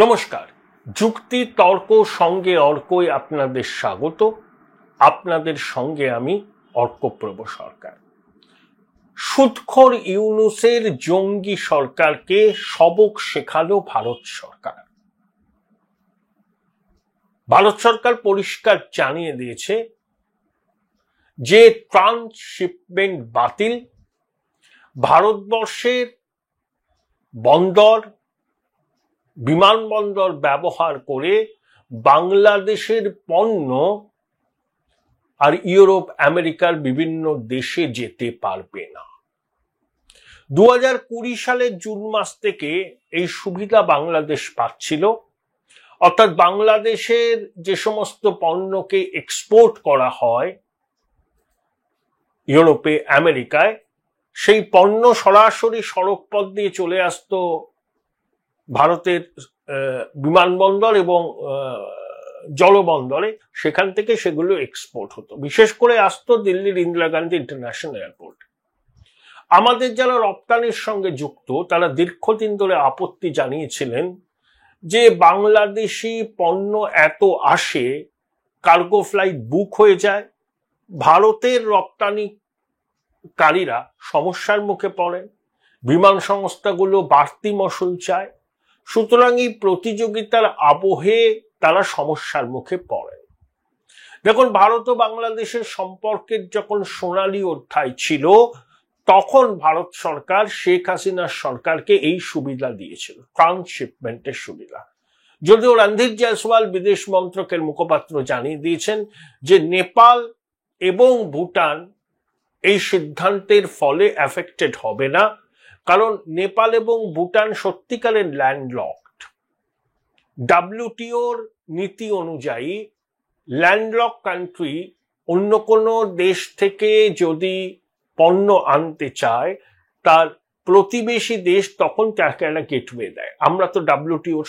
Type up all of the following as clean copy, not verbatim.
নমস্কার, যুক্তি তর্ক সঙ্গে অর্কই আপনাদের স্বাগত। আপনাদের সঙ্গে আমি অর্কপ্রভ সরকার। সুদখোর ইউনূসের জঙ্গি সরকারকে সবক শেখালো ভারত সরকার। ভারত সরকার পরিষ্কার জানিয়ে দিয়েছে যে ট্রান্সশিপমেন্ট বাতিল, ভারতবর্ষের বন্দর বিমানবন্দর ব্যবহার করে বাংলাদেশের পণ্য আর ইউরোপ আমেরিকার বিভিন্ন দেশে যেতে পারবে না। 2020 সালের জুন মাস থেকে এই সুবিধা বাংলাদেশ পাচ্ছিল, অর্থাৎ বাংলাদেশের যে সমস্ত পণ্যকে এক্সপোর্ট করা হয় ইউরোপে আমেরিকায়, সেই পণ্য সরাসরি সড়কপথ দিয়ে চলে আসতো ভারতের বিমানবন্দর এবং জলবন্দরে, সেখান থেকে সেগুলো এক্সপোর্ট হতো, বিশেষ করে আসতো দিল্লির ইন্দিরা গান্ধী ইন্টারন্যাশনাল এয়ারপোর্ট। আমাদের যারা রপ্তানির সঙ্গে যুক্ত তারা দীর্ঘদিন ধরে আপত্তি জানিয়েছিলেন যে বাংলাদেশি পণ্য এত আসে, কার্গো ফ্লাইট বুক হয়ে যায়, ভারতের রপ্তানিকারীরা সমস্যার মুখে পড়েন, বিমান সংস্থাগুলো বাড়তি মসুল চায়, সুতরাং এই প্রতিযোগিতার আবহে তারা সমস্যার মুখে পড়েন। দেখুন, ভারত ও বাংলাদেশের সম্পর্কের যখন সোনালী অধ্যায় ছিল তখন ভারত সরকার শেখ হাসিনার সরকারকে এই সুবিধা দিয়েছিল, ট্রান্সশিপমেন্টের সুবিধা। যদিও রণধীর জয়সওয়াল বিদেশ মন্ত্রকের মুখপাত্র জানিয়ে দিয়েছেন যে নেপাল এবং ভুটান এই সিদ্ধান্তের ফলে এফেক্টেড হবে না, কারণ নেপাল এবং ভুটান সত্যিকারের ল্যান্ডলকড। WTOর নীতি অনুযায়ী ল্যান্ডলক কান্ট্রি অন্য কোনো দেশ থেকে যদি পণ্য আনতে চায় তার প্রতিবেশী দেশ তখন তাকে একটা গেটওয়ে দেয়। আমরা তো WTOর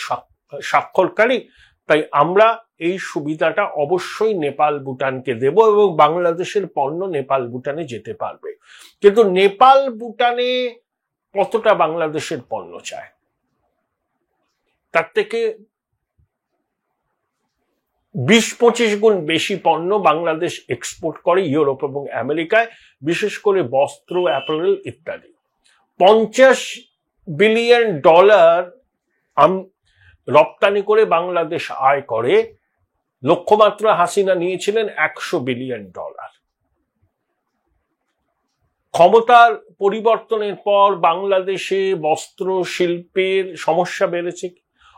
স্বাক্ষরকারী, তাই আমরা এই সুবিধাটা অবশ্যই নেপাল ভুটানকে দেব এবং বাংলাদেশের পণ্য নেপাল ভুটানে যেতে পারবে। কিন্তু নেপাল ভুটানে কতটা বাংলাদেশের পণ্য চায়? তার থেকে 20-25 গুণ বেশি পণ্য বাংলাদেশ এক্সপোর্ট করে ইউরোপ এবং আমেরিকায়, বিশেষ করে বস্ত্র, অ্যাপারেল ইত্যাদি। $50 বিলিয়ন রপ্তানি করে বাংলাদেশ আয় করে। লক্ষ্যমাত্রা হাসিনা নিয়েছিলেন $100 বিলিয়ন। ক্ষমতার পরিবর্তনের পর বাংলাদেশে বস্ত্র শিল্পের সমস্যা বেড়েছে,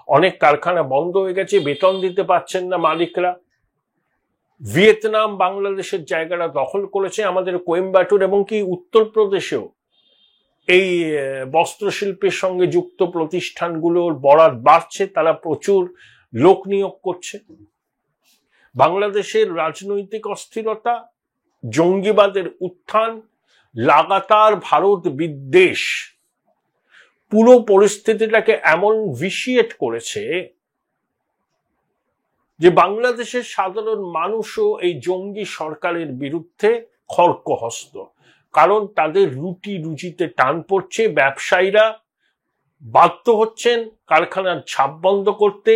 অনেক কারখানা বন্ধ হয়ে গেছে, বেতন দিতে পারছেন না মালিকরা। ভিয়েতনাম বাংলাদেশের জায়গাটা দখল করেছে, আমাদের কোয়েম্বাটুর এবং কি উত্তরপ্রদেশেও এই বস্ত্র শিল্পের সঙ্গে যুক্ত প্রতিষ্ঠানগুলোর বরাত বাড়ছে, তারা প্রচুর লোক নিয়োগ করছে। বাংলাদেশের রাজনৈতিক অস্থিরতা, জঙ্গিবাদের উত্থান, লাগাতার ভারত বিদ্বেষ পুরো পরিস্থিতিটাকে এমন ভিশিয়েট করেছে যে বাংলাদেশের সাধারণ মানুষও এই জঙ্গি সরকারের বিরুদ্ধে খড়গহস্ত, কারণ তাদের রুটি রুজিতে টান পড়ছে। ব্যবসায়ীরা বাধ্য হচ্ছেন কারখানার ঝাপ বন্ধ করতে,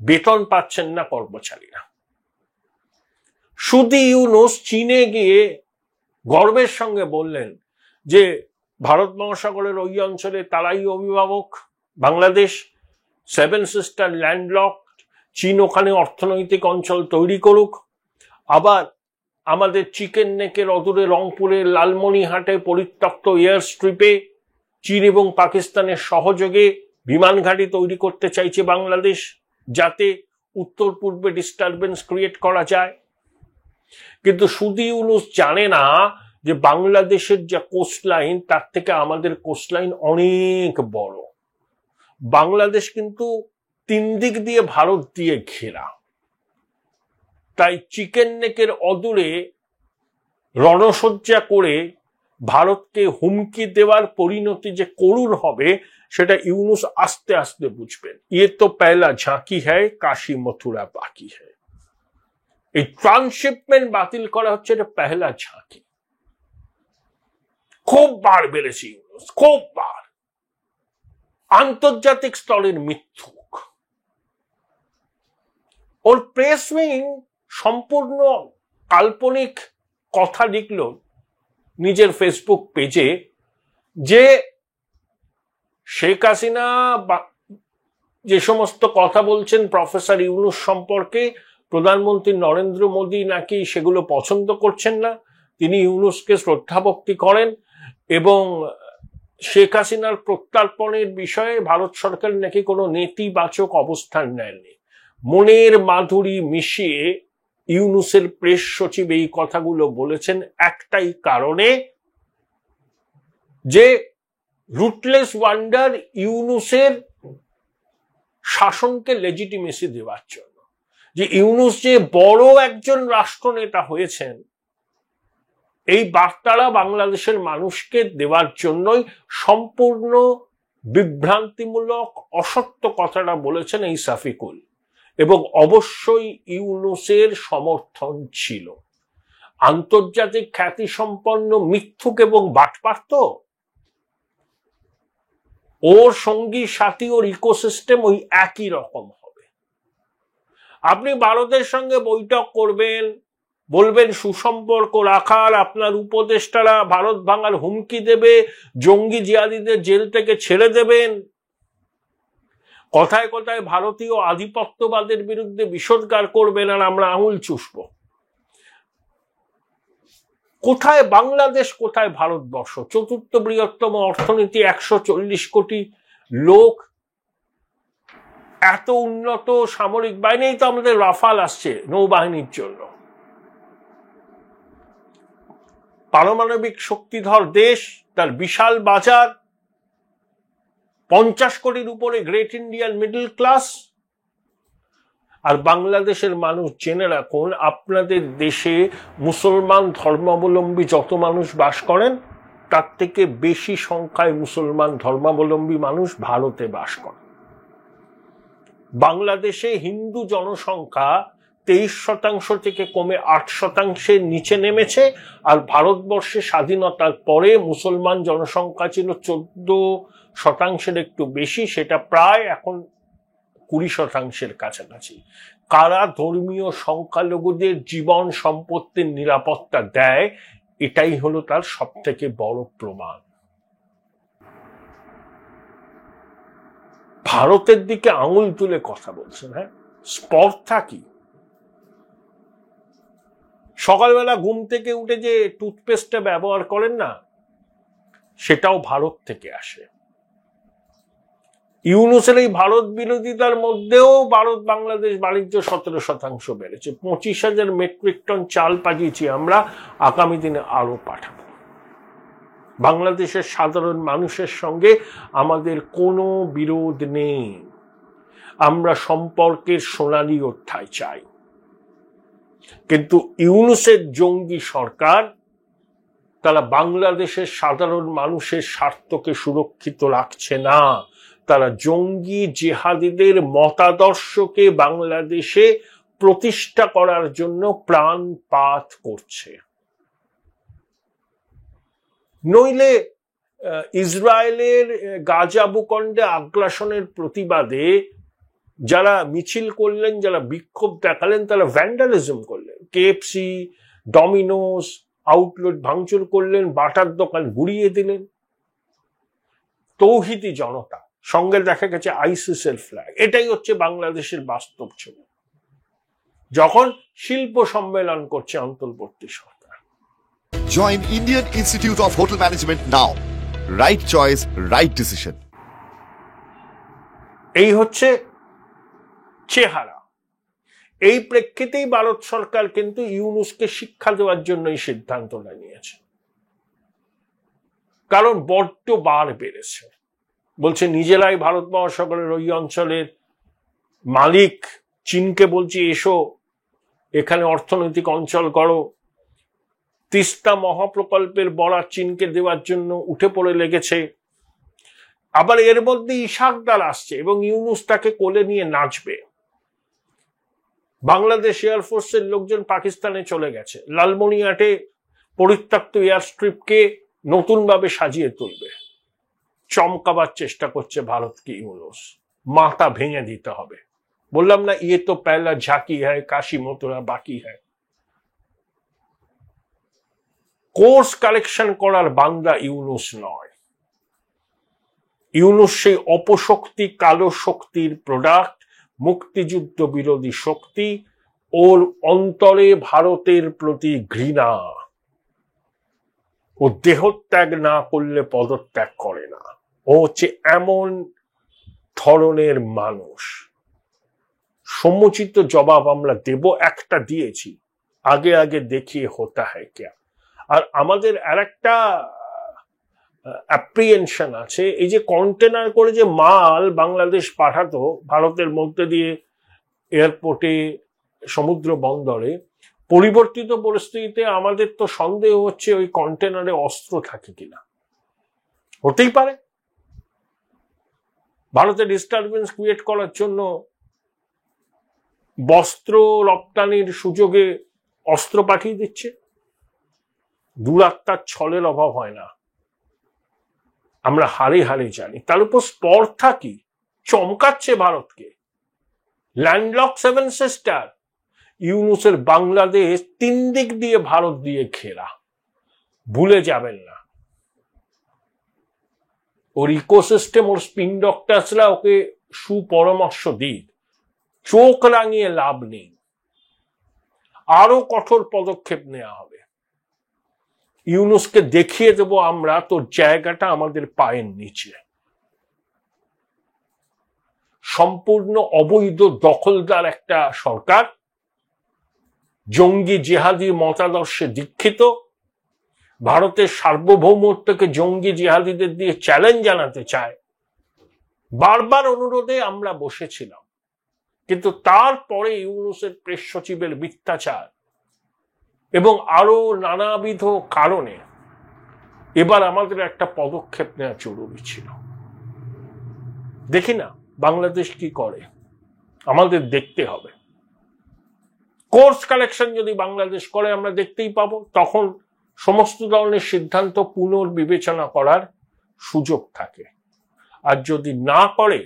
বেতন পাচ্ছেন না কর্মচারীরা। শুধু ইউনূস চীনে গিয়ে গর্বের সঙ্গে বললেন যে ভারত মহাসাগরের ওই অঞ্চলে তারাই অভিভাবক, বাংলাদেশ 7 সিস্টার ল্যান্ডলক, চীন ওখানে অর্থনৈতিক অঞ্চল তৈরি করুক। আবার আমাদের চিকেন নেকের অদূরে রংপুরের লালমনিরহাটে পরিত্যক্ত এয়ার স্ট্রিপে চীন এবং পাকিস্তানের সহযোগে বিমান ঘাঁটি তৈরি করতে চাইছে বাংলাদেশ, যাতে উত্তর পূর্বে ডিস্টারবেন্স ক্রিয়েট করা যায়। কিন্তু শুধু ইউনূস জানে না যে বাংলাদেশের যা কোস্টলাইন তার থেকে আমাদের কোস্টলাইন অনেক বড়। বাংলাদেশ কিন্তু 3 দিক দিয়ে ভারত দিয়ে ঘেরা, তাই চিকেন নেকের অদূরে রণসজ্জা করে ভারতকে হুমকি দেওয়ার পরিণতি যে করুণ হবে সেটা ইউনূস আস্তে আস্তে বুঝবেন। ইয়ে তো পহলা ঝাঁকি হ্যায়, কাশী মথুরা বাকি হ্যায়। এই ট্রান্সশিপমেন্ট বাতিল করা হচ্ছে, এটা পহলা ঝাঁকি। খুব বার বেড়েছে ইউনূস, খুব বার। আন্তর্জাতিক স্তরের মিথ্যুক, ওর প্রেস উইং সম্পূর্ণ কাল্পনিক কথা লিখল নিজের ফেসবুক পেজে যে শেখ হাসিনা যে সমস্ত কথা বলছেন প্রফেসর ইউনূস সম্পর্কে, প্রধানমন্ত্রী নরেন্দ্র মোদী নাকি সেগুলো পছন্দ করছেন না, তিনি ইউনূসকে শ্রদ্ধা ভক্তি করেন এবং শেখ হাসিনার প্রত্যর্পণের বিষয়ে ভারত সরকার নাকি কোনো নেতিবাচক অবস্থান নেয়নি। মনের মাধুরী মিশিয়ে ইউনূসের প্রেস সচিব এই কথাগুলো বলেছেন একটাই কারণে, যে রুটলেস ওয়ান্ডার ইউনূসের শাসনকে লেজিটিমেসি দেওয়ার জন্য, যে ইউনূস যে বড় একজন রাষ্ট্রনেতা হয়েছেন এই বার্তাটা বাংলাদেশের মানুষকে দেওয়ার জন্যই সম্পূর্ণ বিভ্রান্তিমূলক অসত্য কথাটা বলেছেন এই সাফিকুল, এবং অবশ্যই ইউনূসের সমর্থন ছিল। আন্তর্জাতিক খ্যাতিসম্পন্ন মিথ্যুক এবং বাটপার তো, ওর সঙ্গী সাথী ওর ইকোসিস্টেম ওই একই রকম হবে। আপনি ভারতের সঙ্গে বৈঠক করবেন, বলবেন সুসম্পর্ক রাখার, আপনার উপদেষ্টারা ভারত ভাঙার হুমকি দেবে, জঙ্গি জিহাদিদের জেল থেকে ছেড়ে দেবেন, কথায় কথায় ভারতীয় আধিপত্যবাদের বিরুদ্ধে বিষোদ্গার করবেন, আর আমরা আঙুল চুষব। কোথায় বাংলাদেশ, কোথায় ভারতবর্ষ? চতুর্থ বৃহত্তম অর্থনীতি, 140 কোটি লোক, এত উন্নত সামরিক বাহিনী, তো আমাদের রাফাল আসছে নৌবাহিনীর জন্য। পারমাণবিক শক্তিধর দেশ, তার বিশাল বাজার, 50 কোটির উপরে গ্রেট ইন্ডিয়ান মিডল ক্লাস। আর বাংলাদেশের মানুষ জেনে রাখুন, আপনাদের দেশে মুসলমান ধর্মাবলম্বী যত মানুষ বাস করেন তার থেকে বেশি সংখ্যায় মুসলমান ধর্মাবলম্বী মানুষ ভারতে বাস করে। বাংলাদেশে হিন্দু জনসংখ্যা 23% থেকে কমে 8%-এর নিচে নেমেছে, আর ভারতবর্ষে স্বাধীনতার পরে মুসলমান জনসংখ্যা ছিল 14% একটু বেশি, সেটা প্রায় এখন 20%-এর কাছাকাছি। কারা ধর্মীয় সংখ্যালঘুদের জীবন সম্পত্তির নিরাপত্তা দেয়, এটাই হলো তার সব থেকে বড় প্রমাণ। ভারতের দিকে আঙুল তুলে কথা বলছেন, হ্যাঁ, স্পর্ধা কি? সকালবেলা ঘুম থেকে উঠে যে টুথপেস্টটা ব্যবহার করেন না, সেটাও ভারত থেকে আসে। ইউনূসের এই ভারত বিরোধিতার মধ্যেও ভারত বাংলাদেশ বাণিজ্য 17% বেড়েছে। 25,000 মেট্রিক টন চাল পাঠিয়েছি আমরা, আগামী দিনে আরো পাঠাবো। বাংলাদেশের সাধারণ মানুষের সঙ্গে আমাদের কোনো বিরোধ নেই, আমরা সম্পর্কের সোনালী অধ্যায় চাই। কিন্তু ইউনূসের জঙ্গি সরকার, তারা বাংলাদেশের সাধারণ মানুষের স্বার্থকে সুরক্ষিত রাখছে না, তারা জঙ্গি জিহাদিদের মতাদর্শকে বাংলাদেশে প্রতিষ্ঠা করার জন্য প্রাণপাত করছে। নইলে ইসরায়েলের গাজা ভূখণ্ডে আগ্রাসনের প্রতিবাদে যারা মিছিল করলেন, যারা বিক্ষোভ দেখালেন, তারা ভ্যান্ডালিজম করলেন, কেএফসি, ডমিনোস আউটলেট ভাঙচুর করলেন, বাটার দোকান গুড়িয়ে দিলেন। তৌহিদি জনতা, সঙ্গে দেখা গেছে আইসিসের ফ্ল্যাগ। এটাই হচ্ছে বাংলাদেশের বাস্তব ছবি যখন শিল্প সম্মেলন করছে অন্তর্বর্তী সরকার। Join Indian Institute of Hotel Management now. Right choice, right decision. এই হচ্ছে চেহারা। এই প্রেক্ষিতেই ভারত সরকার কিন্তু ইউনূসকে শিক্ষা দেওয়ার জন্য এই সিদ্ধান্তটা নিয়েছে, কারণ বড্ড বার বেড়েছে। বলছে নিজেরাই ভারত মহাসাগরের ওই অঞ্চলের মালিক, চীনকে বলছে এসো এখানে অর্থনৈতিক অঞ্চল করো। তিস্তা মহাপ্রকল্পের বরাত চীনকে দেওয়ার জন্য উঠে পড়ে লেগেছে। আবার এর মধ্যে ইশাকদার আসছে এবং ইউনূস তাকে কোলে নিয়ে নাচবে। বাংলাদেশ এয়ারফোর্সের লোকজন পাকিস্তানে চলে গেছে, লালমনিরহাটে পরিত্যক্ত এয়ার স্ট্রিপকে নতুন ভাবে সাজিয়ে তুলবে। চমকাবার চেষ্টা করছে ভারতকে ইউনূস, মাথা ভেঙে দিতে হবে। বললাম না, ইয়ে তো পেলা ঝাঁকি হ্যায়, কাশি মতোরা বাকি হ্যায়। কোর্স কালেকশন করার বান্দা ইউনুস নয়। ইউনুস সেই অপশক্তি, কালো শক্তির প্রোডাক্ট, মুক্তিযুদ্ধ বিরোধী শক্তি। ওর অন্তরে ভারতের প্রতি ঘৃণা। ও দেহত্যাগ না করলে পদত্যাগ করে না। ও হচ্ছে এমন ধরনের মানুষ। সমুচিত জবাব আমরা দেব, একটা দিয়েছি, আগে আগে দেখিয়ে হতা হ্যায় ক্যা। আর আমাদের আরেকটা অ্যাপ্রিহেনশন আছে, এই যে কন্টেনার করে যে মাল বাংলাদেশ পাঠাতো ভারতের মধ্যে দিয়ে এয়ারপোর্টে, সমুদ্র বন্দরে, পরিবর্তিত পরিস্থিতিতে আমাদের তো সন্দেহ হচ্ছে ওই কন্টেনারে অস্ত্র থাকে কিনা। হতেই পারে ভারতের ডিস্টারবেন্স ক্রিয়েট করার জন্য বস্ত্র রপ্তানির সুযোগে অস্ত্র পাঠিয়ে দিচ্ছে। দুরাত্মার ছলের অভাব হয় না, আমরা হারে হারে জানি। তার উপর স্পর্ধা কি, চমকাচ্ছে ভারতকে। ল্যান্ডলক 7 সিস্টার, ইউনুসের বাংলাদেশ 3 দিক দিয়ে ভারত দিয়ে ঘেরা, ভুলে যাবেন না। ওর ইকোসিস্টেম, ওর স্পিন ডক্টরসরা ওকে সুপরামর্শ দিক, চোখ রাঙিয়ে লাভ নেই। আরো কঠোর পদক্ষেপ নেওয়া হবে। ইউনুসকে দেখিয়ে দেব আমরা, তোর জায়গাটা আমাদের পায়ের নিচে। সম্পূর্ণ অবৈধ দখলদার একটা সরকার, জঙ্গি জেহাদি মতাদর্শে দীক্ষিত, ভারতের সার্বভৌমত্বকে জঙ্গি জিহাদিদের দিয়ে চ্যালেঞ্জ জানাতে চায়। বারবার অনুরোধে আমরা বসেছিলাম, কিন্তু তারপরে ইউনুসের প্রেস সচিবের মিথ্যাচার এবং আরো নানাবিধ কারণে এবার আমাদের একটা পদক্ষেপ নেওয়া জরুরি ছিল। দেখি না বাংলাদেশ কি করে, আমাদের দেখতে হবে। কোর্স কালেকশন যদি বাংলাদেশ করে আমরা দেখতেই পাবো, তখন সমস্ত ধরনের সিদ্ধান্ত পুনর্বিবেচনা করার সুযোগ থাকে। আর যদি না করে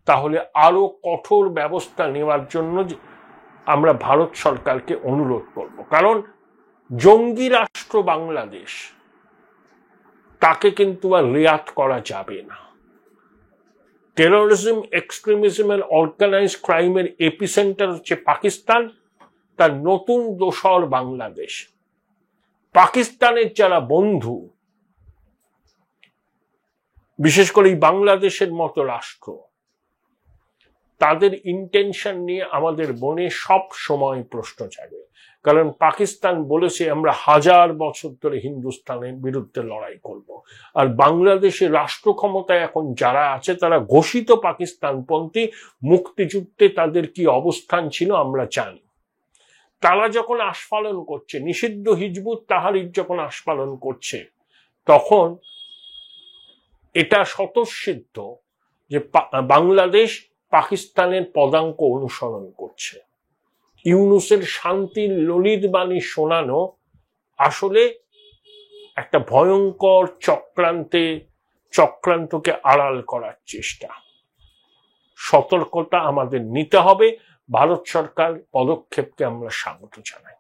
তাহলে আরো কঠোর ব্যবস্থা নেওয়ার জন্য আমরা ভারত সরকারকে অনুরোধ করব। কারণ জঙ্গি রাষ্ট্র বাংলাদেশ, তাকে কিন্তু আর রেয়াত করা যাবে না। টেরোরিজম, এক্সট্রিমিজম এর অর্গানাইজড ক্রাইমের এপিসেন্টার হচ্ছে পাকিস্তান, তার নতুন দোসর বাংলাদেশ। পাকিস্তানের যারা বন্ধু, বিশেষ করে এই বাংলাদেশের মতো রাষ্ট্র, তাদের ইন্টেনশন নিয়ে আমাদের মনে সব সময় প্রশ্ন জাগে। কারণ পাকিস্তান বলেছে আমরা 1000 বছর ধরে হিন্দুস্তানের বিরুদ্ধে লড়াই করব। আর বাংলাদেশের রাষ্ট্র ক্ষমতায় এখন যারা আছে তারা ঘোষিত পাকিস্তানপন্থী। মুক্তিযুদ্ধে তাদের কি অবস্থান ছিল আমরা জানি। তারা যখন আস্ফালন করছে, নিষিদ্ধ হিজবুত তাহরির যখন আস্ফালন করছে, তখন এটা স্বতঃসিদ্ধ যে বাংলাদেশ পাকিস্তানের পদাঙ্ক অনুসরণ করছে। ইউনুসের শান্তির ললিত বাণী শোনানো আসলে একটা ভয়ঙ্কর চক্রান্তকে আড়াল করার চেষ্টা। সতর্কতা আমাদের নিতে হবে। ভারত সরকার পদক্ষেপকে আমরা স্বাগত জানাই।